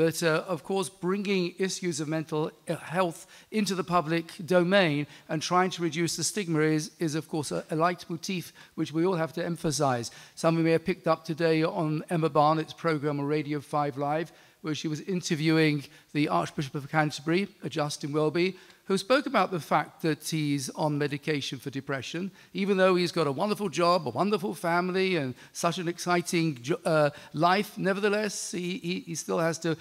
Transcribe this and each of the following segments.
But of course, bringing issues of mental health into the public domain and trying to reduce the stigma is of course, a leitmotif which we all have to emphasize. Some of you may have picked up today on Emma Barnett's program on Radio 5 Live, where she was interviewing the Archbishop of Canterbury, Justin Welby, who spoke about the fact that he's on medication for depression, even though he's got a wonderful job, a wonderful family, and such an exciting life. Nevertheless, he still has to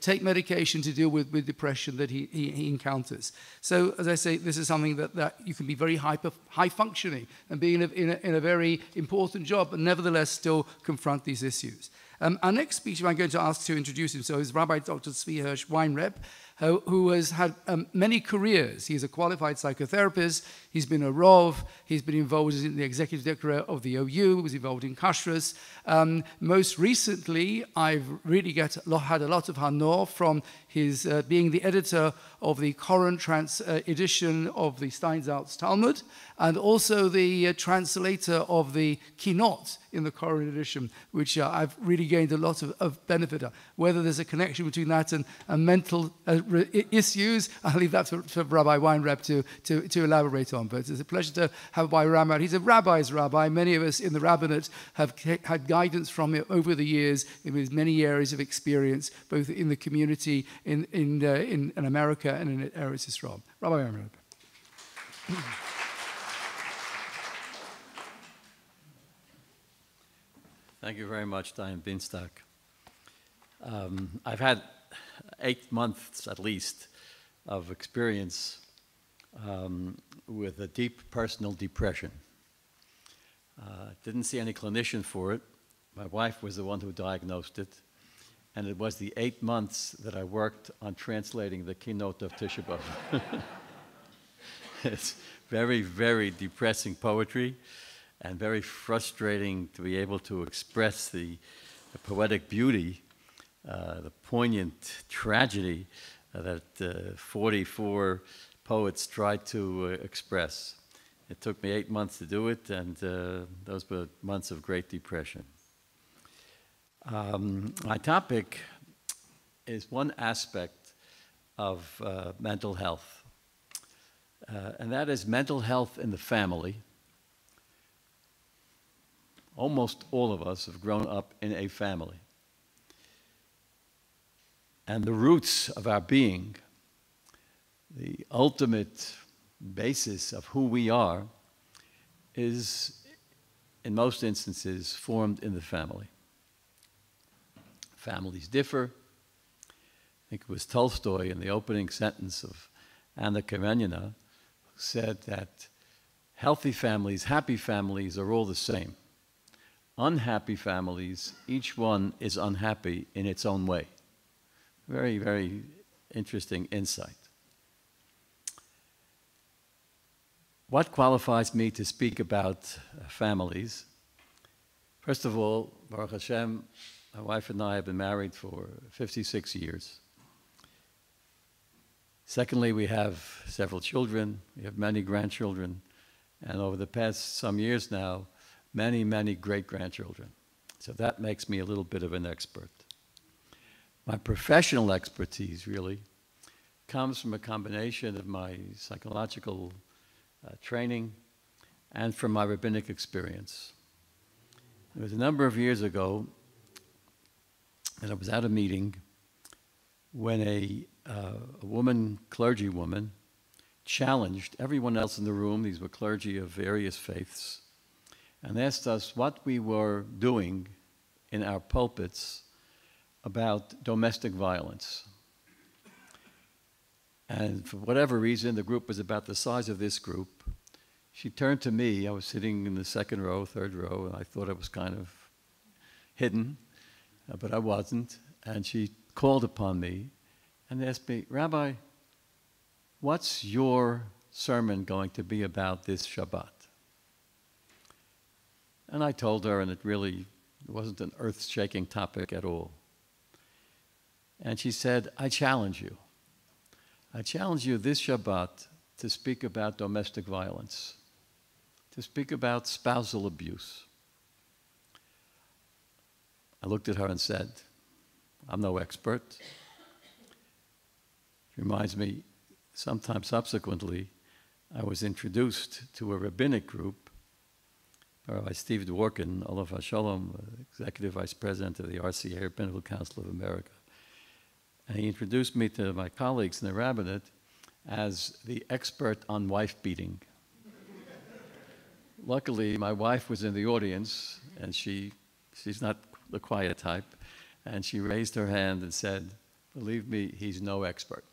take medication to deal with depression that he encounters. So, as I say, this is something that you can be very high functioning and be in a very important job, but nevertheless still confront these issues. Our next speaker I'm going to ask to introduce himself is Rabbi Dr. Tzvi Hirsch Weinreb, who has had many careers. He's a qualified psychotherapist, he's been a Rov, he's been involved in the executive director of the OU, was involved in Kashrus. Most recently, I've really had a lot of honor from his being the editor of the current edition of the Steinsaltz Talmud, and also the translator of the Kinot in the current edition, which I've really gained a lot of benefit of. Whether there's a connection between that and mental issues, I'll leave that for Rabbi Weinreb to elaborate on. But it's a pleasure to have Rabbi Weinreb. He's a rabbi's rabbi. Many of us in the rabbinate have had guidance from him over the years in his many areas of experience, both in the community in America and in Eretz Yisrael. Rabbi Weinreb. Thank you very much, Dayan Binstock. I've had 8 months at least of experience with a deep personal depression. Didn't see any clinician for it. My wife was the one who diagnosed it. And it was the 8 months that I worked on translating the keynote of Tisha B'Av. It's very, very depressing poetry and very frustrating to be able to express the poetic beauty, the poignant tragedy that 44 poets tried to express. It took me 8 months to do it, and those were months of great depression. My topic is one aspect of mental health, and that is mental health in the family. Almost all of us have grown up in a family. And the roots of our being, the ultimate basis of who we are, is, in most instances, formed in the family. Families differ. I think it was Tolstoy in the opening sentence of Anna Karenina who said that healthy families, happy families are all the same. Unhappy families, each one is unhappy in its own way. Very, very interesting insight. What qualifies me to speak about families? First of all, Baruch Hashem, my wife and I have been married for 56 years. Secondly, we have several children. We have many grandchildren. And over the past some years now, many, many great-grandchildren. So that makes me a little bit of an expert. My professional expertise, really, comes from a combination of my psychological training and from my rabbinic experience. It was a number of years ago that I was at a meeting when a woman, clergy woman, challenged everyone else in the room, these were clergy of various faiths, and asked us what we were doing in our pulpits about domestic violence. And for whatever reason, the group was about the size of this group. She turned to me. I was sitting in the second row, third row, and I thought I was kind of hidden, but I wasn't. And she called upon me and asked me, Rabbi, what's your sermon going to be about this Shabbat? And I told her, and it really wasn't an earth-shaking topic at all. And she said, I challenge you. I challenge you this Shabbat to speak about domestic violence, to speak about spousal abuse. I looked at her and said, I'm no expert. Reminds me, sometime subsequently, I was introduced to a rabbinic group, Rabbi Steve Dworkin, Olav HaShalom, Executive Vice President of the RCA, Rabbinical Council of America. And he introduced me to my colleagues in the rabbinate as the expert on wife beating. Luckily, my wife was in the audience, and she's not the quiet type, and she raised her hand and said, "Believe me, he's no expert."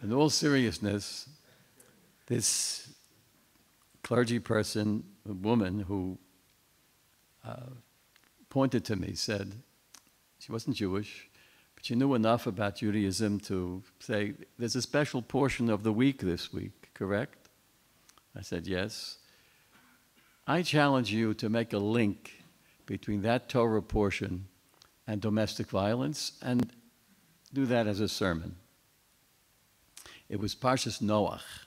In all seriousness, this clergy person, a woman who pointed to me, said, she wasn't Jewish, but she knew enough about Judaism to say, "There's a special portion of the week this week, correct?" I said, "Yes." I challenge you to make a link between that Torah portion and domestic violence and do that as a sermon. It was Parshas Noach.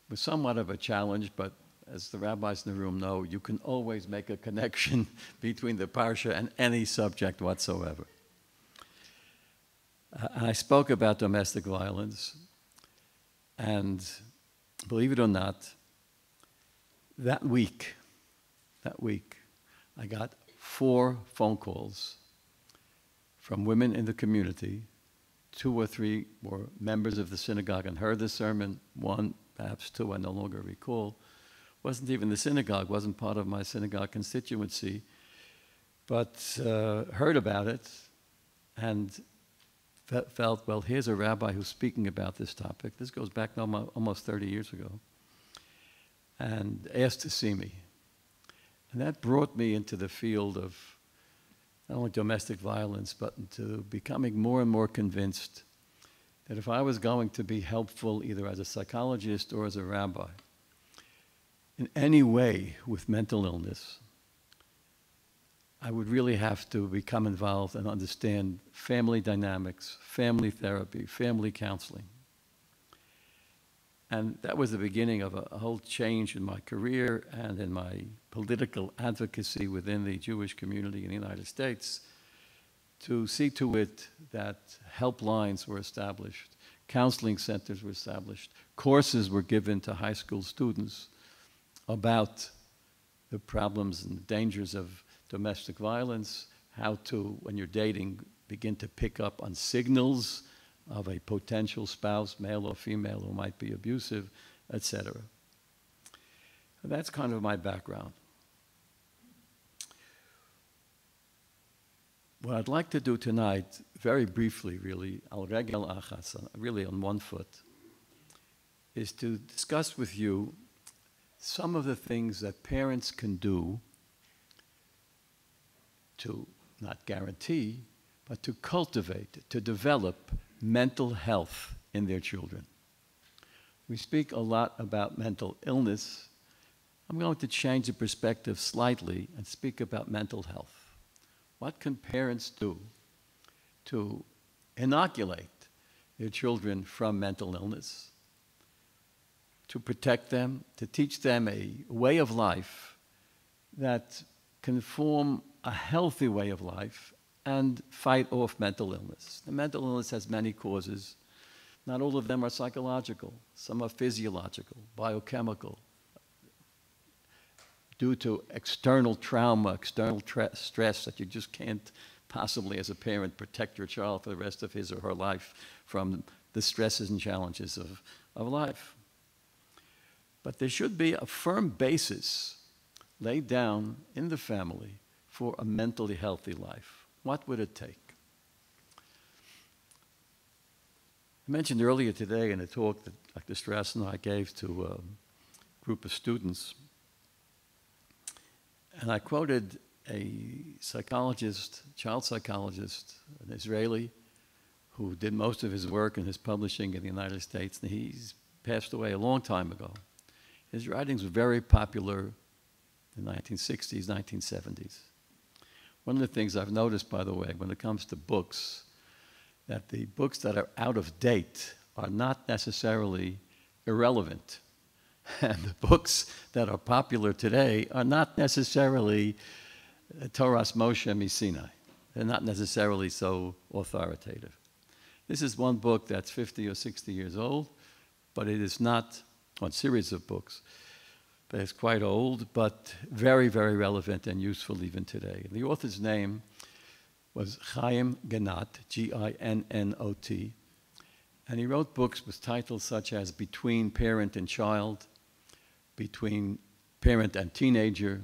It was somewhat of a challenge, but as the rabbis in the room know, you can always make a connection between the Parsha and any subject whatsoever. I spoke about domestic violence, and believe it or not, that week, I got 4 phone calls from women in the community. 2 or 3 were members of the synagogue and heard the sermon. 1, perhaps 2, I no longer recall. Wasn't even the synagogue, wasn't part of my synagogue constituency, but heard about it and felt, well, here's a rabbi who's speaking about this topic. This goes back almost 30 years ago. And asked to see me. And that brought me into the field of not only domestic violence, but into becoming more and more convinced that if I was going to be helpful either as a psychologist or as a rabbi in any way with mental illness, I would really have to become involved and understand family dynamics, family therapy, family counseling. And that was the beginning of a whole change in my career and in my political advocacy within the Jewish community in the United States to see to it that helplines were established, counseling centers were established, courses were given to high school students about the problems and the dangers of domestic violence, how to, when you're dating, begin to pick up on signals of a potential spouse, male or female, who might be abusive, etc. That's kind of my background. What I'd like to do tonight, very briefly really, al regel achas, really on one foot, is to discuss with you some of the things that parents can do to not guarantee, but to cultivate, to develop mental health in their children. We speak a lot about mental illness. I'm going to change the perspective slightly and speak about mental health. What can parents do to inoculate their children from mental illness, to protect them, to teach them a way of life that can form a healthy way of life and fight off mental illness? The mental illness has many causes. Not all of them are psychological. Some are physiological, biochemical, due to external trauma, external stress that you just can't possibly, as a parent, protect your child for the rest of his or her life from the stresses and challenges of life. But there should be a firm basis laid down in the family for a mentally healthy life. What would it take? I mentioned earlier today in a talk that Dr. Strauss and I gave to a group of students, and I quoted a psychologist, child psychologist, an Israeli, who did most of his work and his publishing in the United States, and he's passed away a long time ago. His writings were very popular in the 1960s, 1970s. One of the things I've noticed, by the way, when it comes to books, that the books that are out of date are not necessarily irrelevant. And the books that are popular today are not necessarily Toras Moshe Misinai. They're not necessarily so authoritative. This is one book that's 50 or 60 years old, but it is not one series of books. But it's quite old, but very, very relevant and useful even today. The author's name was Chaim Ginott, Ginnot, and he wrote books with titles such as Between Parent and Child, Between Parent and Teenager,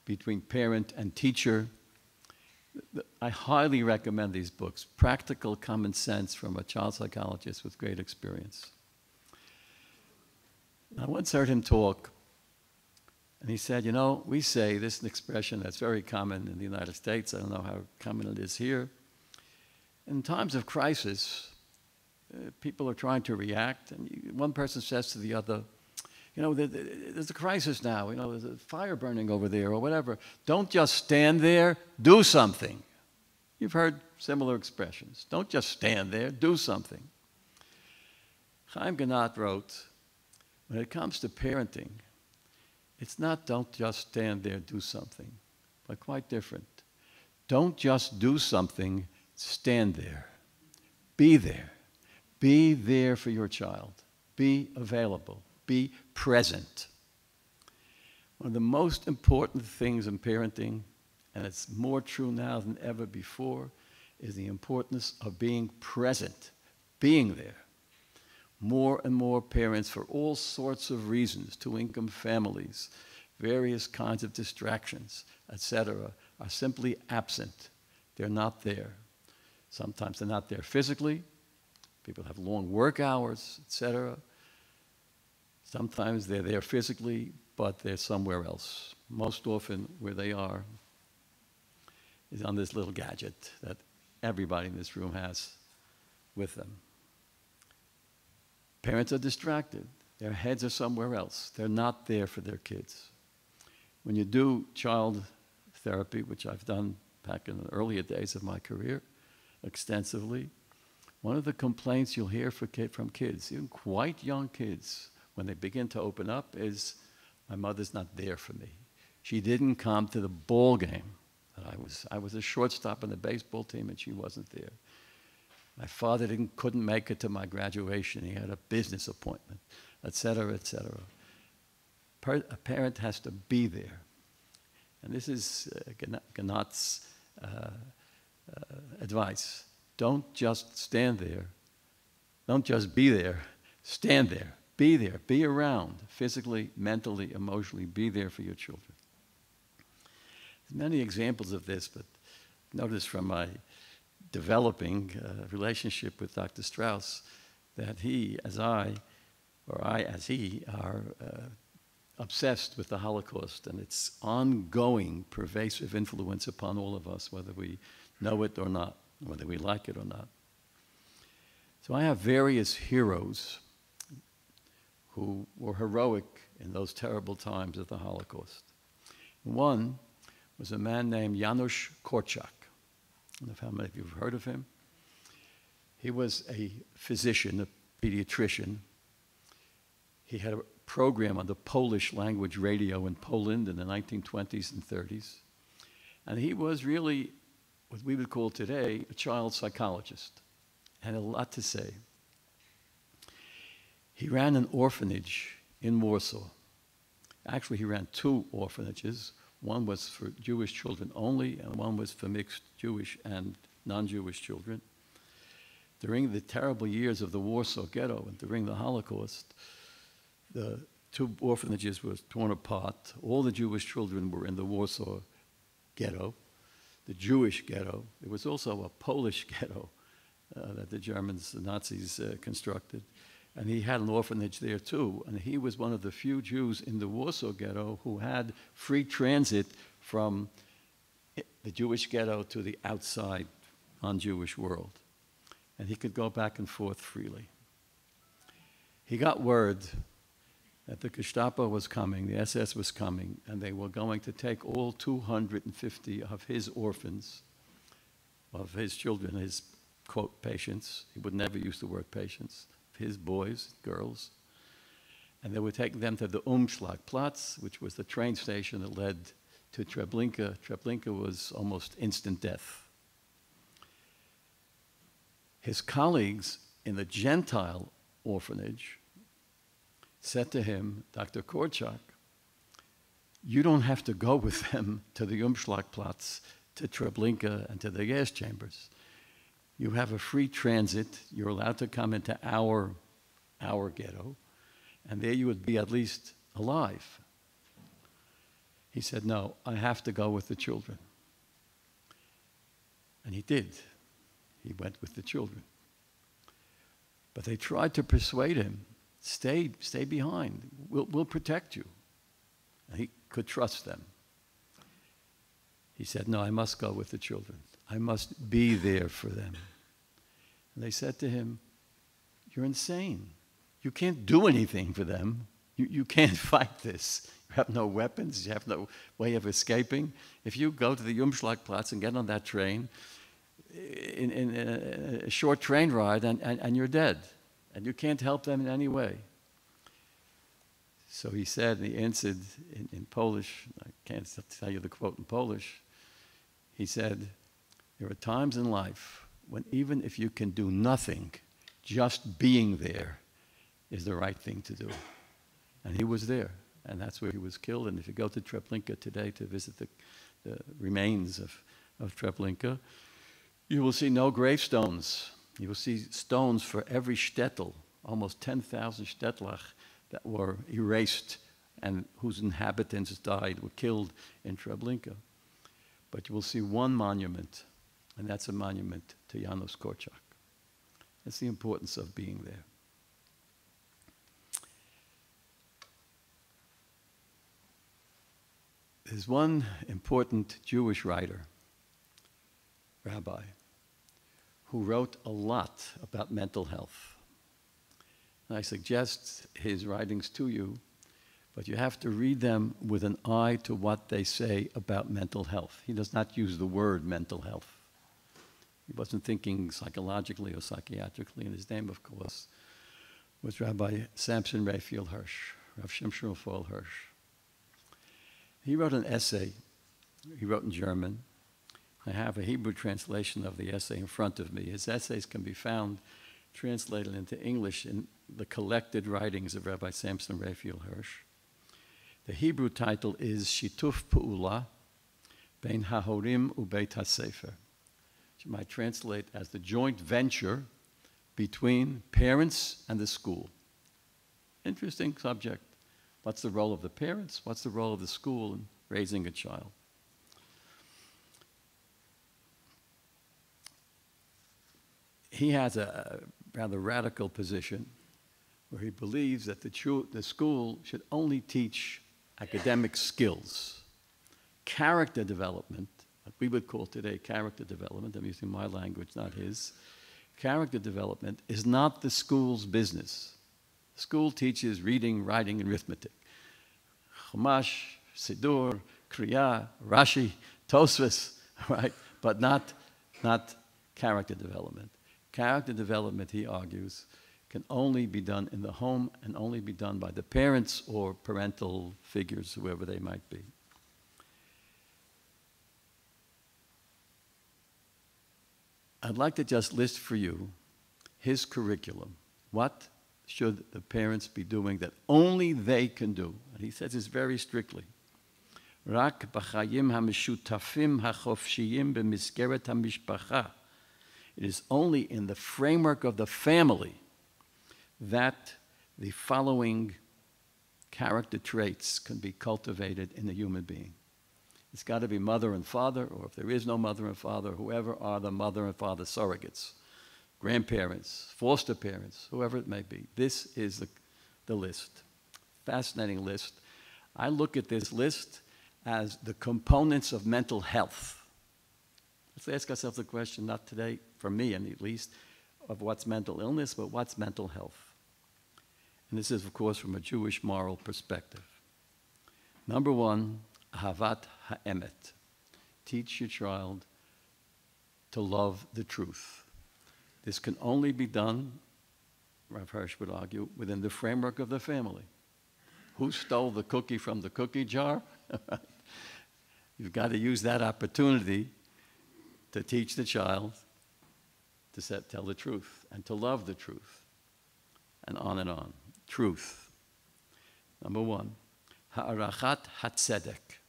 Between Parent and Teacher. I highly recommend these books. Practical common sense from a child psychologist with great experience. I once heard him talk, and he said, you know, we say, this is an expression that's very common in the United States. I don't know how common it is here. In times of crisis, people are trying to react, and one person says to the other, you know, there's a crisis now, you know, there's a fire burning over there or whatever. Don't just stand there, do something. You've heard similar expressions. Don't just stand there, do something. Chaim Ginott wrote, when it comes to parenting, it's not don't just stand there, do something, but quite different. Don't just do something, stand there. Be there. Be there for your child. Be available. Be present. One of the most important things in parenting, and it's more true now than ever before, is the importance of being present, being there. More and more parents, for all sorts of reasons, two-income families, various kinds of distractions, etc., are simply absent. They're not there. Sometimes they're not there physically. People have long work hours, etc. Sometimes they're there physically, but they're somewhere else. Most often where they are is on this little gadget that everybody in this room has with them. Parents are distracted. Their heads are somewhere else. They're not there for their kids. When you do child therapy, which I've done back in the earlier days of my career extensively, one of the complaints you'll hear from kids, even quite young kids, when they begin to open up is, my mother's not there for me. She didn't come to the ball game. I was a shortstop on the baseball team and she wasn't there. My father couldn't make it to my graduation. He had a business appointment, etc., etc. A parent has to be there. And this is Ginott's advice. Don't just stand there. Don't just be there. Stand there. Be there. Be around. Physically, mentally, emotionally. Be there for your children. There's many examples of this, but notice from my developing relationship with Dr. Strauss that he, as I, or I as he, are obsessed with the Holocaust and its ongoing pervasive influence upon all of us, whether we know it or not, whether we like it or not. So I have various heroes who were heroic in those terrible times of the Holocaust. One was a man named Janusz Korczak. I don't know how many of you have heard of him. He was a physician, a pediatrician. He had a program on the Polish language radio in Poland in the 1920s and 30s. And he was really what we would call today a child psychologist, and a lot to say. He ran an orphanage in Warsaw. Actually, he ran two orphanages. One was for Jewish children only, and one was for mixed Jewish and non-Jewish children. During the terrible years of the Warsaw Ghetto and during the Holocaust, the two orphanages were torn apart. All the Jewish children were in the Warsaw Ghetto, the Jewish ghetto. There was also a Polish ghetto that the Germans, the Nazis, constructed. And he had an orphanage there too. And he was one of the few Jews in the Warsaw Ghetto who had free transit from the Jewish ghetto to the outside non-Jewish world. And he could go back and forth freely. He got word that the Gestapo was coming, the SS was coming, and they were going to take all 250 of his orphans, of his children, his, quote, patients. He would never use the word patients. His boys, girls, and they were taking them to the Umschlagplatz, which was the train station that led to Treblinka. Treblinka was almost instant death. His colleagues in the Gentile orphanage said to him, Dr. Korczak, you don't have to go with them to the Umschlagplatz, to Treblinka, and to the gas chambers. You have a free transit. You're allowed to come into our ghetto, and there you would be at least alive. He said, no, I have to go with the children. And he did. He went with the children. But they tried to persuade him, stay behind. We'll protect you. And he could trust them. He said, no, I must go with the children. I must be there for them. And they said to him, you're insane. You can't do anything for them. You can't fight this. You have no weapons. You have no way of escaping. If you go to the Umschlagplatz and get on that train, in a short train ride, and you're dead. And you can't help them in any way. So he said, and he answered in Polish, I can't tell you the quote in Polish, he said, there are times in life when even if you can do nothing, just being there is the right thing to do. And he was there, and that's where he was killed. And if you go to Treblinka today to visit the remains of Treblinka, you will see no gravestones. You will see stones for every shtetl, almost 10,000 shtetlach that were erased and whose inhabitants died, were killed in Treblinka. But you will see one monument, and that's a monument to Janos Korczak. That's the importance of being there. There's one important Jewish writer, Rabbi, who wrote a lot about mental health. And I suggest his writings to you, but you have to read them with an eye to what they say about mental health. He does not use the word mental health. He wasn't thinking psychologically or psychiatrically, and his name, of course, was Rabbi Samson Raphael Hirsch, Rav Shimshon Raphael Hirsch. He wrote an essay. He wrote in German. I have a Hebrew translation of the essay in front of me. His essays can be found translated into English in the collected writings of Rabbi Samson Raphael Hirsch. The Hebrew title is Shituf Pu'ula Bein HaHorim Ubeit HaSefer, which you might translate as the joint venture between parents and the school. Interesting subject. What's the role of the parents? What's the role of the school in raising a child? He has a rather radical position where he believes that the school should only teach academic skills. Character development, what we would call today character development, I'm using my language, not his. Character development is not the school's business. The school teaches reading, writing, and arithmetic. Chumash, Siddur, Kriya, Rashi, Tosfos, right? But not character development. Character development, he argues, can only be done in the home and only be done by the parents or parental figures, whoever they might be. I'd like to just list for you his curriculum. What should the parents be doing that only they can do? And he says this very strictly. Rak b'chayim hamishutafim hachofshiyim b'miskeret hamishpacha. It is only in the framework of the family that the following character traits can be cultivated in a human being. It's got to be mother and father, or if there is no mother and father, whoever are the mother and father surrogates, grandparents, foster parents, whoever it may be. This is the list. Fascinating list. I look at this list as the components of mental health. Let's ask ourselves the question, not today, for me at least, of what's mental illness, but what's mental health. And this is, of course, from a Jewish moral perspective. Number one, Ahavat ha'emet. Teach your child to love the truth. This can only be done, Rav Hirsch would argue, within the framework of the family. Who stole the cookie from the cookie jar? You've got to use that opportunity to teach the child to tell the truth and to love the truth, and on and on. Truth. Number one, ha'arachat hatzedek,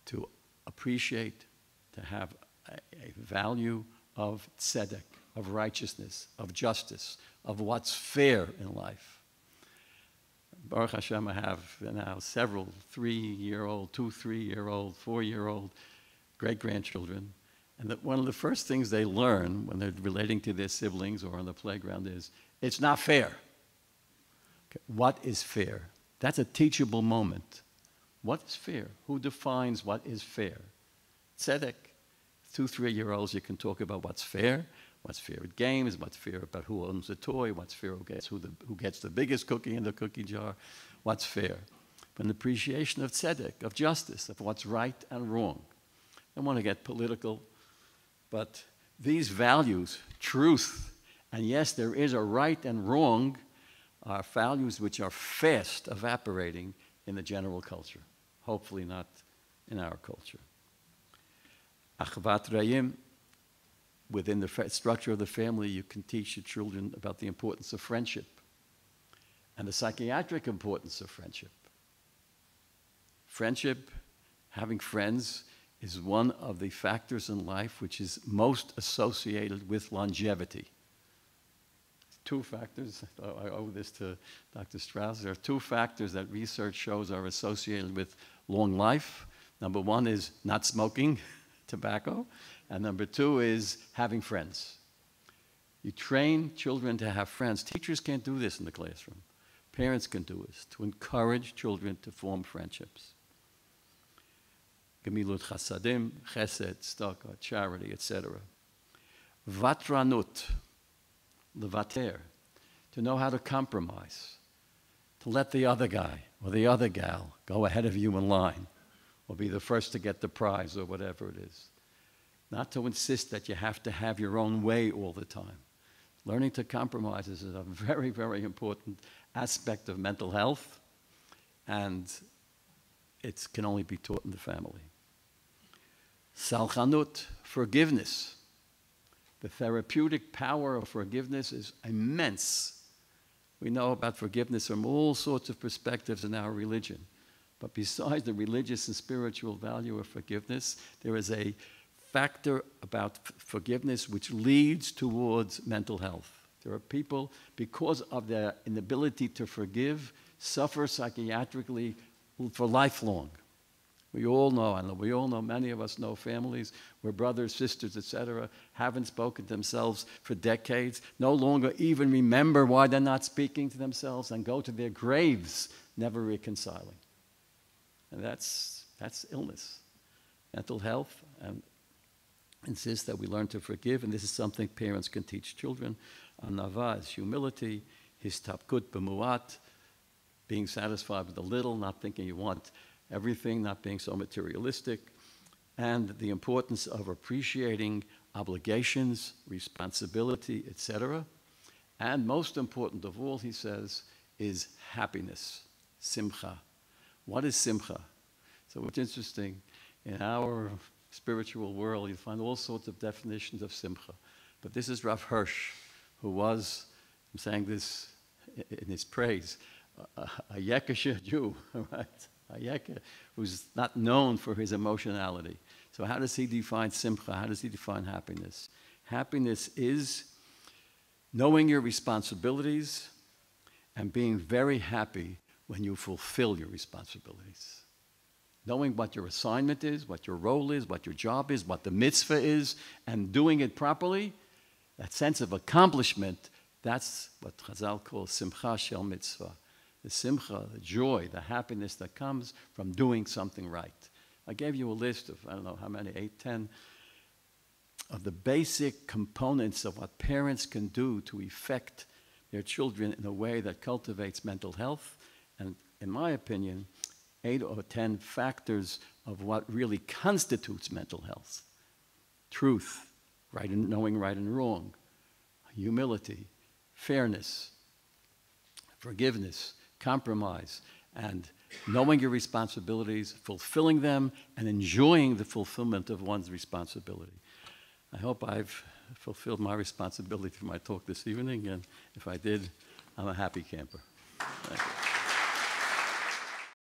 to appreciate, to have a value of tzedek, of righteousness, of justice, of what's fair in life. Baruch Hashem, I have now several 3-year-old, 2, 3-year-old, 4-year-old great-grandchildren. And that one of the first things they learn when they're relating to their siblings or on the playground is, it's not fair. Okay, what is fair? That's a teachable moment. What is fair? Who defines what is fair? Tzedek. 2, 3-year-olds, you can talk about what's fair at games, what's fair about who owns the toy, what's fair who gets the biggest cookie in the cookie jar, what's fair. But an appreciation of tzedek, of justice, of what's right and wrong. I don't want to get political, but these values, truth, and yes, there is a right and wrong, are values which are fast evaporating in the general culture. Hopefully not in our culture. Achvat Rayim, within the structure of the family, you can teach your children about the importance of friendship and the psychiatric importance of friendship. Friendship, having friends, is one of the factors in life which is most associated with longevity. 2 factors, I owe this to Dr. Strauss, there are 2 factors that research shows are associated with long life. Number 1 is not smoking tobacco, and number 2 is having friends. You train children to have friends. Teachers can't do this in the classroom. Parents can do this, to encourage children to form friendships. Gemilut chasadim, chesed, tzedakah, charity, etc. Vatranut, levater, to know how to compromise, to let the other guy or the other gal go ahead of you in line, or be the first to get the prize, or whatever it is. Not to insist that you have to have your own way all the time. Learning to compromise is a very, very important aspect of mental health, and it can only be taught in the family. Salchanut, forgiveness. The therapeutic power of forgiveness is immense. We know about forgiveness from all sorts of perspectives in our religion. But besides the religious and spiritual value of forgiveness, there is a factor about forgiveness which leads towards mental health. There are people, because of their inability to forgive, suffer psychiatrically for lifelong. We all know, many of us know families where brothers, sisters, etc., haven't spoken to themselves for decades, no longer even remember why they're not speaking to themselves, and go to their graves never reconciling. And that's illness. Mental health, and insist that we learn to forgive, and this is something parents can teach children. Anava is humility, histapkut b'muat, being satisfied with a little, not thinking you want everything, not being so materialistic, and the importance of appreciating obligations, responsibility, etc. And most important of all, he says, is happiness, simcha. What is simcha? So what's interesting, in our spiritual world, you find all sorts of definitions of simcha. But this is Rav Hirsch, who was, I'm saying this in his praise, a Yekisher Jew, right? A Yekir, who's not known for his emotionality. So how does he define simcha? How does he define happiness? Happiness is knowing your responsibilities and being very happy when you fulfill your responsibilities. Knowing what your assignment is, what your role is, what your job is, what the mitzvah is, and doing it properly, that sense of accomplishment, that's what Chazal calls simcha shel mitzvah. The simcha, the joy, the happiness that comes from doing something right. I gave you a list of, I don't know how many, 8, 10, of the basic components of what parents can do to affect their children in a way that cultivates mental health. And in my opinion, 8 or 10 factors of what really constitutes mental health. Truth, knowing right and wrong, humility, fairness, forgiveness, compromise, and knowing your responsibilities, fulfilling them, and enjoying the fulfillment of one's responsibility. I hope I've fulfilled my responsibility for my talk this evening, and if I did, I'm a happy camper. Thank you.